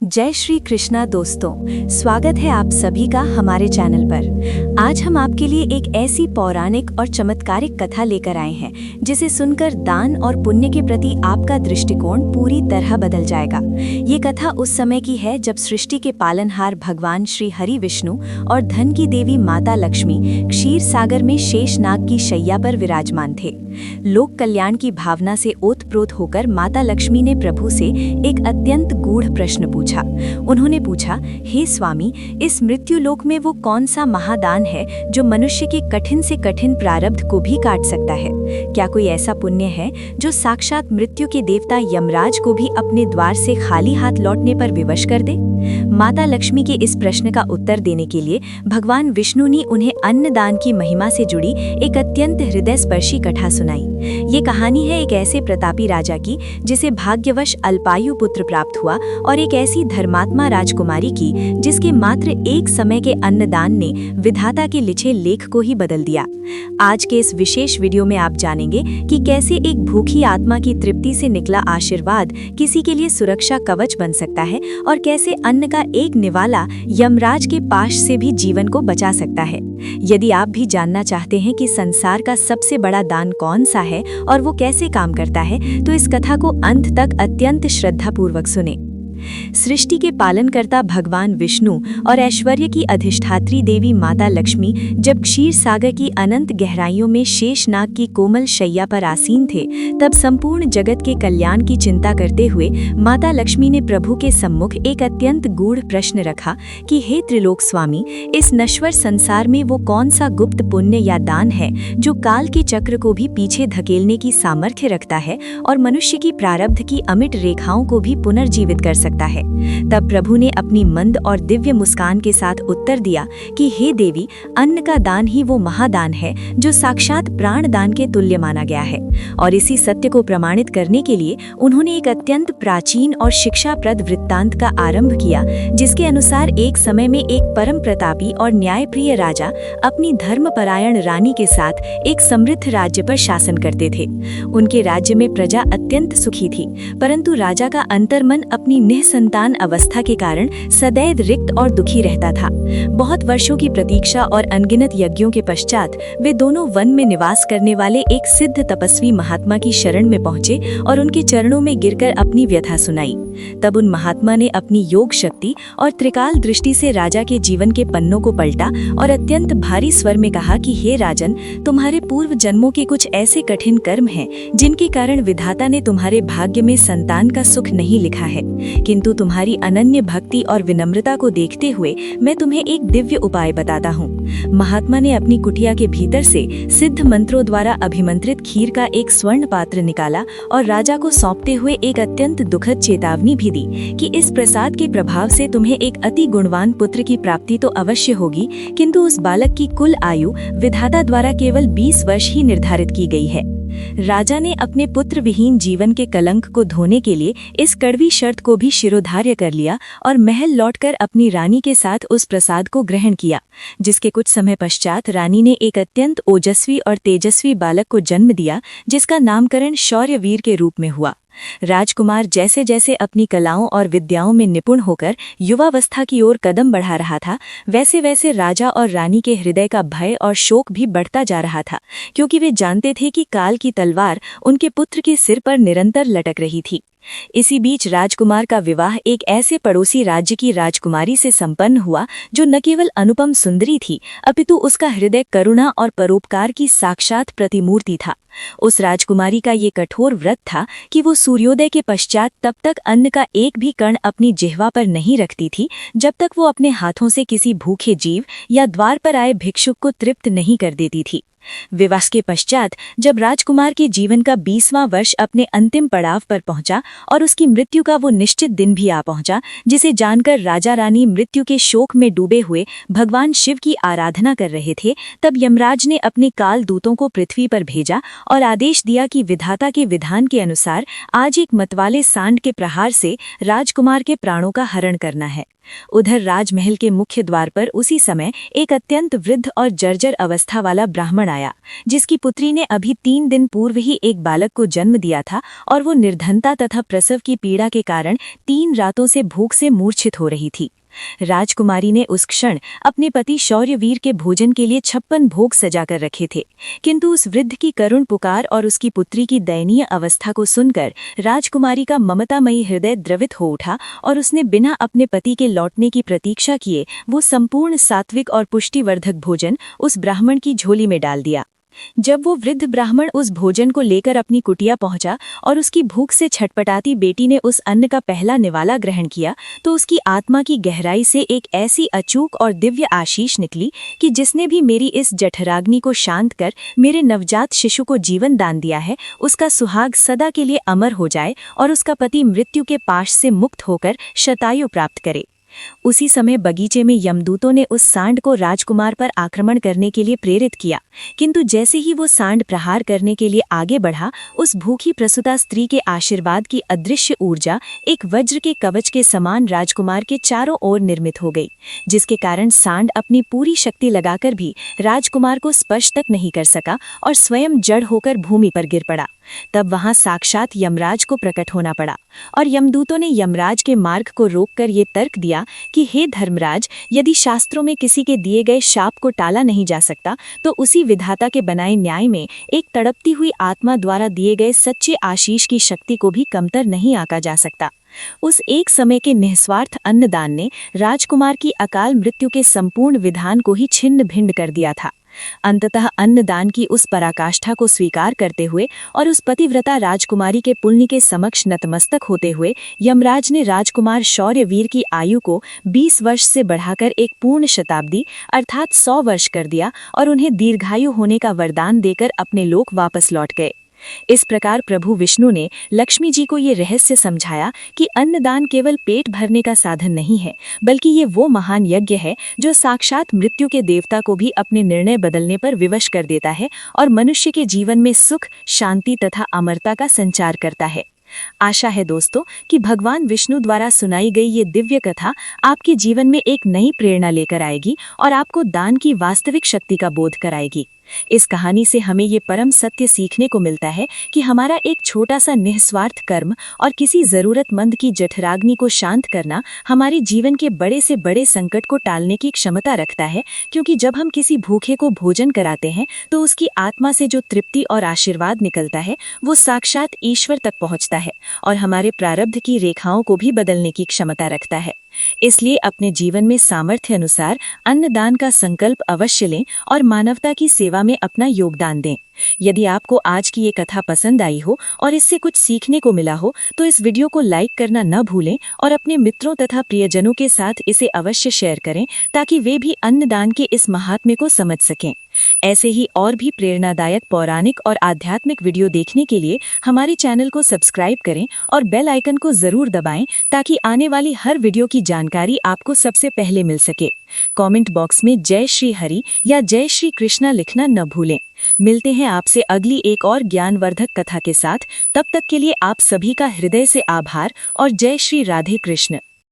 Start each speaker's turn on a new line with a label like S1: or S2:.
S1: जय श्री कृष्णा दोस्तों, स्वागत है आप सभी का हमारे चैनल पर। आज हम आपके लिए एक ऐसी पौराणिक और चमत्कारिक कथा लेकर आए हैं जिसे सुनकर दान और पुण्य के प्रति आपका दृष्टिकोण पूरी तरह बदल जाएगा। ये कथा उस समय की है जब सृष्टि के पालनहार भगवान श्री हरि विष्णु और धन की देवी माता लक्ष्मी क्षीर सागर में शेषनाग की शैया पर विराजमान थे। लोक कल्याण की भावना से ओतप्रोत होकर माता लक्ष्मी ने प्रभु से एक अत्यंत गूढ़ प्रश्न पूछा। उन्होंने पूछा, हे स्वामी, इस मृत्यु लोक में वो कौन सा महादान है जो मनुष्य के कठिन से कठिन प्रारब्ध को भी काट सकता है? क्या कोई ऐसा पुण्य है जो साक्षात मृत्यु के देवता यमराज को भी अपने द्वार से खाली हाथ लौटने पर विवश कर दे? माता लक्ष्मी के इस प्रश्न का उत्तर देने के लिए भगवान विष्णु ने उन्हें अन्नदान की महिमा से जुड़ी एक अत्यंत हृदयस्पर्शी कथा सुनाई। ये कहानी है एक ऐसे प्रतापी राजा की जिसे भाग्यवश अल्पायु पुत्र प्राप्त हुआ और एक ऐसी धर्मात्मा राजकुमारी की जिसके मात्र एक समय के अन्नदान ने विधाता के लिखे लेख को ही बदल दिया। आज के इस विशेष वीडियो में आप जानेंगे कि कैसे एक भूखी आत्मा की तृप्ति से निकला आशीर्वाद किसी के लिए सुरक्षा कवच बन सकता है और कैसे अन्न का एक निवाला यमराज के पाश से भी जीवन को बचा सकता है। यदि आप भी जानना चाहते हैं कि संसार का सबसे बड़ा दान कौन सा है और वो कैसे काम करता है, तो इस कथा को अंत तक अत्यंत श्रद्धापूर्वक सुने। सृष्टि के पालनकर्ता भगवान विष्णु और ऐश्वर्य की अधिष्ठात्री देवी माता लक्ष्मी जब क्षीर सागर की अनंत गहराइयों में शेषनाग की कोमल शैया पर आसीन थे, तब संपूर्ण जगत के कल्याण की चिंता करते हुए माता लक्ष्मी ने प्रभु के सम्मुख एक अत्यंत गूढ़ प्रश्न रखा कि हे त्रिलोक स्वामी, इस नश्वर संसार में वो कौन सा गुप्त पुण्य या दान है जो काल के चक्र को भी पीछे धकेलने की सामर्थ्य रखता है और मनुष्य की प्रारब्ध की अमिट रेखाओं को भी पुनर्जीवित कर सकता है। तब प्रभु ने अपनी मंद और दिव्य मुस्कान के साथ उत्तर दिया कि हे देवी, अन्न का दान ही वो महादान है जो साक्षात प्राण दान के तुल्य माना गया है। और इसी सत्य को प्रमाणित करने के लिए उन्होंने एक अत्यंत प्राचीन और शिक्षाप्रद वृत्तांत का आरंभ किया, जिसके अनुसार एक समय में एक परम प्रतापी और न्यायप्रिय राजा अपनी धर्मपरायण रानी के साथ एक समृद्ध राज्य पर शासन करते थे। उनके राज्य में प्रजा अत्यंत सुखी थी, परंतु राजा का अंतर्मन अपनी निःसंतान अवस्था के कारण सदैव रिक्त और दुखी रहता था। बहुत वर्षों की प्रतीक्षा और अनगिनत यज्ञों के पश्चात वे दोनों वन में निवास करने वाले एक सिद्ध तपस्वी महात्मा की शरण में पहुंचे और उनके चरणों में गिरकर अपनी व्यथा सुनाई। तब उन महात्मा ने अपनी योग शक्ति और त्रिकाल दृष्टि से राजा के जीवन के पन्नों को पलटा और अत्यंत भारी स्वर में कहा कि हे राजन, तुम्हारे पूर्व जन्मों के कुछ ऐसे कठिन कर्म हैं जिनके कारण विधाता ने तुम्हारे भाग्य में संतान का सुख नहीं लिखा है, किंतु तुम्हारी अनन्य भक्ति और विनम्रता को देखते हुए मैं तुम्हें एक दिव्य उपाय बताता हूँ। महात्मा ने अपनी कुटिया के भीतर से सिद्ध मंत्रों द्वारा अभिमंत्रित खीर का एक स्वर्ण पात्र निकाला और राजा को सौंपते हुए एक अत्यंत दुखद चेतावनी भी दी कि इस प्रसाद के प्रभाव से तुम्हें एक अति गुणवान पुत्र की प्राप्ति तो अवश्य होगी, किंतु उस बालक की कुल आयु विधाता द्वारा केवल 20 वर्ष ही निर्धारित की गई है। राजा ने अपने पुत्र विहीन जीवन के कलंक को धोने के लिए इस कड़वी शर्त को भी शिरोधार्य कर लिया और महल लौटकर अपनी रानी के साथ उस प्रसाद को ग्रहण किया, जिसके कुछ समय पश्चात रानी ने एक अत्यंत ओजस्वी और तेजस्वी बालक को जन्म दिया, जिसका नामकरण शौर्यवीर के रूप में हुआ। राजकुमार जैसे जैसे अपनी कलाओं और विद्याओं में निपुण होकर युवावस्था की ओर कदम बढ़ा रहा था, वैसे वैसे राजा और रानी के हृदय का भय और शोक भी बढ़ता जा रहा था, क्योंकि वे जानते थे कि काल की तलवार उनके पुत्र के सिर पर निरंतर लटक रही थी। इसी बीच राजकुमार का विवाह एक ऐसे पड़ोसी राज्य की राजकुमारी से संपन्न हुआ जो न केवल अनुपम सुंदरी थी, अपितु उसका हृदय करुणा और परोपकार की साक्षात प्रतिमूर्ति था। उस राजकुमारी का ये कठोर व्रत था कि वो सूर्योदय के पश्चात तब तक अन्न का एक भी कण अपनी जिह्वा पर नहीं रखती थी जब तक वो अपने हाथों से किसी भूखे जीव या द्वार पर आए भिक्षुक को तृप्त नहीं कर देती थी। विवाह के पश्चात जब राजकुमार के जीवन का 20वां वर्ष अपने अंतिम पड़ाव पर पहुंचा और उसकी मृत्यु का वो निश्चित दिन भी आ पहुंचा, जिसे जानकर राजा रानी मृत्यु के शोक में डूबे हुए भगवान शिव की आराधना कर रहे थे, तब यमराज ने अपने काल दूतों को पृथ्वी पर भेजा और आदेश दिया कि विधाता के विधान के अनुसार आज एक मतवाले सांड के प्रहार से राजकुमार के प्राणों का हरण करना है। उधर राजमहल के मुख्य द्वार पर उसी समय एक अत्यंत वृद्ध और जर्जर अवस्था वाला ब्राह्मण आया, जिसकी पुत्री ने अभी 3 दिन पूर्व ही एक बालक को जन्म दिया था और वो निर्धनता तथा प्रसव की पीड़ा के कारण 3 रातों से भूख से मूर्छित हो रही थी। राजकुमारी ने उस क्षण अपने पति शौर्यवीर के भोजन के लिए 56 भोग सजाकर रखे थे, किंतु उस वृद्ध की करुण पुकार और उसकी पुत्री की दयनीय अवस्था को सुनकर राजकुमारी का ममतामयी हृदय द्रवित हो उठा और उसने बिना अपने पति के लौटने की प्रतीक्षा किए वो संपूर्ण सात्विक और पुष्टिवर्धक भोजन उस ब्राह्मण की झोली में डाल दिया। जब वो वृद्ध ब्राह्मण उस भोजन को लेकर अपनी कुटिया पहुंचा और उसकी भूख से छटपटाती बेटी ने उस अन्न का पहला निवाला ग्रहण किया, तो उसकी आत्मा की गहराई से एक ऐसी अचूक और दिव्य आशीष निकली कि जिसने भी मेरी इस जठराग्नि को शांत कर मेरे नवजात शिशु को जीवन दान दिया है, उसका सुहाग सदा के लिए अमर हो जाए और उसका पति मृत्यु के पाश से मुक्त होकर शतायु प्राप्त करे। उसी समय बगीचे में यमदूतों ने उस सांड को राजकुमार पर आक्रमण करने के लिए प्रेरित किया, किंतु जैसे ही वो सांड प्रहार करने के लिए आगे बढ़ा, उस भूखी प्रसूता स्त्री के आशीर्वाद की अदृश्य ऊर्जा एक वज्र के कवच के समान राजकुमार के चारों ओर निर्मित हो गई, जिसके कारण सांड अपनी पूरी शक्ति लगाकर भी राजकुमार को स्पर्श तक नहीं कर सका और स्वयं जड़ होकर भूमि पर गिर पड़ा। तब वहां साक्षात यमराज को प्रकट होना पड़ा और यमदूतों ने यमराज के मार्ग को रोककर ये तर्क दिया कि हे धर्मराज, यदि शास्त्रों में किसी के दिए गए शाप को टाला नहीं जा सकता, तो उसी विधाता के बनाए न्याय में एक तड़पती हुई आत्मा द्वारा दिए गए सच्चे आशीष की शक्ति को भी कमतर नहीं आंका जा सकता। उस एक समय के निस्वार्थ अन्नदान ने राजकुमार की अकाल मृत्यु के संपूर्ण विधान को ही छिन्न भिन्न कर दिया था। अंततः अन्नदान की उस पराकाष्ठा को स्वीकार करते हुए और उस पतिव्रता राजकुमारी के पुण्य के समक्ष नतमस्तक होते हुए यमराज ने राजकुमार शौर्यवीर की आयु को 20 वर्ष से बढ़ाकर एक पूर्ण शताब्दी अर्थात 100 वर्ष कर दिया और उन्हें दीर्घायु होने का वरदान देकर अपने लोक वापस लौट गए। इस प्रकार प्रभु विष्णु ने लक्ष्मी जी को ये रहस्य समझाया कि अन्नदान केवल पेट भरने का साधन नहीं है, बल्कि ये वो महान यज्ञ है जो साक्षात मृत्यु के देवता को भी अपने निर्णय बदलने पर विवश कर देता है और मनुष्य के जीवन में सुख, शांति तथा अमरता का संचार करता है। आशा है दोस्तों कि भगवान विष्णु द्वारा सुनाई गई ये दिव्य कथा आपके जीवन में एक नई प्रेरणा लेकर आएगी और आपको दान की वास्तविक शक्ति का बोध कराएगी। इस कहानी से हमें ये परम सत्य सीखने को मिलता है कि हमारा एक छोटा सा निस्वार्थ कर्म और किसी जरूरतमंद की जठराग्नि को शांत करना हमारे जीवन के बड़े से बड़े संकट को टालने की क्षमता रखता है, क्योंकि जब हम किसी भूखे को भोजन कराते हैं तो उसकी आत्मा से जो तृप्ति और आशीर्वाद निकलता है वो साक्षात ईश्वर तक पहुंचता है और हमारे प्रारब्ध की रेखाओं को भी बदलने की क्षमता रखता है। इसलिए अपने जीवन में सामर्थ्य अनुसार अन्नदान का संकल्प अवश्य लें और मानवता की सेवा में अपना योगदान दें। यदि आपको आज की ये कथा पसंद आई हो और इससे कुछ सीखने को मिला हो तो इस वीडियो को लाइक करना न भूलें और अपने मित्रों तथा प्रियजनों के साथ इसे अवश्य शेयर करें ताकि वे भी अन्नदान के इस महात्म्य को समझ सकें। ऐसे ही और भी प्रेरणादायक पौराणिक और आध्यात्मिक वीडियो देखने के लिए हमारे चैनल को सब्सक्राइब करें और बेल आइकन को जरूर दबाएं ताकि आने वाली हर वीडियो की जानकारी आपको सबसे पहले मिल सके। कमेंट बॉक्स में जय श्री हरि या जय श्री कृष्णा लिखना न भूलें। मिलते हैं आपसे अगली एक और ज्ञानवर्धक कथा के साथ। तब तक के लिए आप सभी का हृदय से आभार और जय श्री राधे कृष्ण।